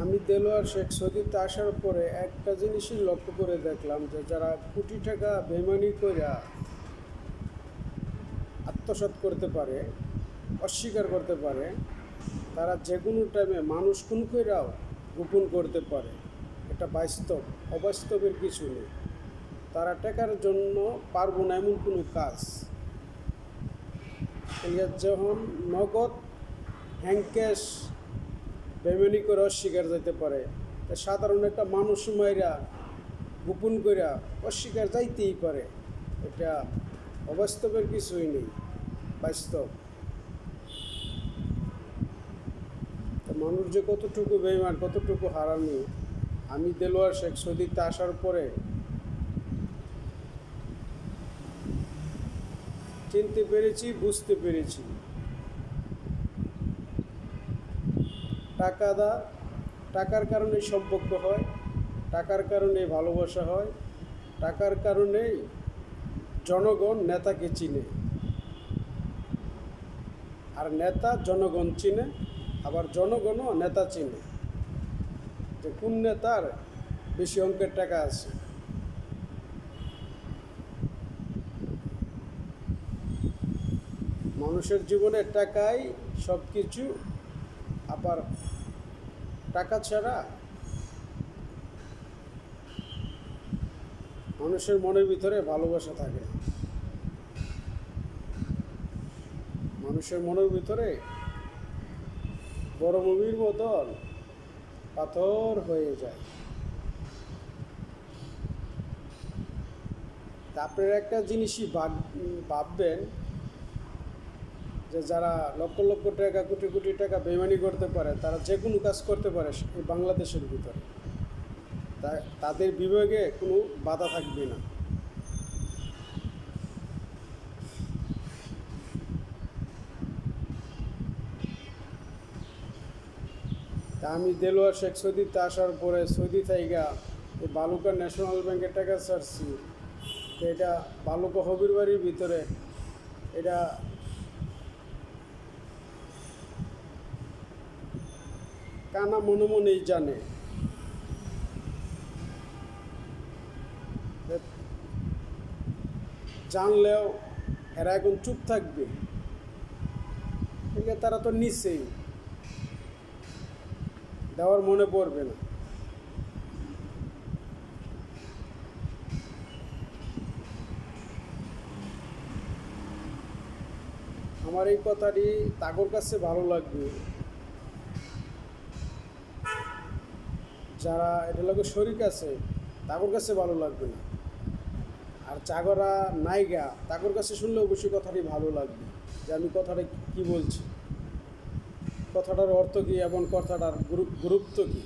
আমি দেলোয়ার শেখ সৌদিতে আসার পরে একটা জিনিসই লক্ষ্য করে দেখলাম যে যারা কোটি টাকা বেইমানি কইরা আত্মসাৎ করতে পারে, অস্বীকার করতে পারে, তারা যে কোনো টাইমে মানুষ খুন কইরাও গোপন করতে পারে। এটা বাস্তব, অবাস্তবের কিছু নেই। তারা টাকার জন্য পারবো না এমন কোনো কাজ। যখন নগদ হ্যাংক্যাশ বেইমানি করে অস্বীকার যাইতে পারে, তা সাধারণ একটা মানুষ মাইরা গোপন কইরা অস্বীকার যাইতেই পারে। এটা অবাস্তবের কিছুই নেই, বাস্তব। তো মানুষ যে কতটুকু বেইমান, কতটুকু হারামি, আমি দেলোয়ার শেখ সৌদিতে আসার পরে চিনতে পেরেছি, বুঝতে পেরেছি। টাকার কারণে সম্পর্ক হয়, টাকার কারণে ভালোবাসা হয়, টাকার কারণেই জনগণ নেতাকে চিনে, আর নেতা জনগণ চিনে, আবার জনগণও নেতা চিনে যে কোন নেতার বেশি অঙ্কের টাকা আছে। মানুষের জীবনে টাকাই সব কিছু, আবার টাকা ছাড়া মানুষের মনের ভিতরে ভালোবাসা থাকে না। মানুষের মনের ভিতরে বড় মুভির মতন পাথর হয়ে যায়। আপনারা একটা জিনিসই ভাববেন যে যারা লক্ষ লক্ষ টাকা, কোটি কোটি টাকা বেইমানি করতে পারে, তারা যে কোনো কাজ করতে পারে এই বাংলাদেশের ভিতরে, তাদের বিবেকে কোনো বাধা থাকবে না। তা আমি দেলোয়ার শেখ সৌদিতে আসার পরে সৌদি থাইগা এই বালুকা ন্যাশনাল ব্যাংকের টাকা ছাড়ছি। তো এটা বালুকা হবির বাড়ির ভিতরে, এটা কানা মনে মনেই জানে। জানলেও এরা এখন চুপ থাকবে, ঠিক আছে? তারা তো নিচেই দেওয়ার মনে পড়বে না। আমার এই কথাটি তাগর কাছে ভালো লাগবে, যারা এটা লোক শরিক আছে তাগর কাছে ভালো লাগবে না। আর জাগরা নাইগা তাগর কাছে শুনলে অবশ্যই কথাটি ভালো লাগবে যে আমি কথাটা কী বলছি, কথাটার অর্থ কী এবং কথাটার গুরুত্ব কী।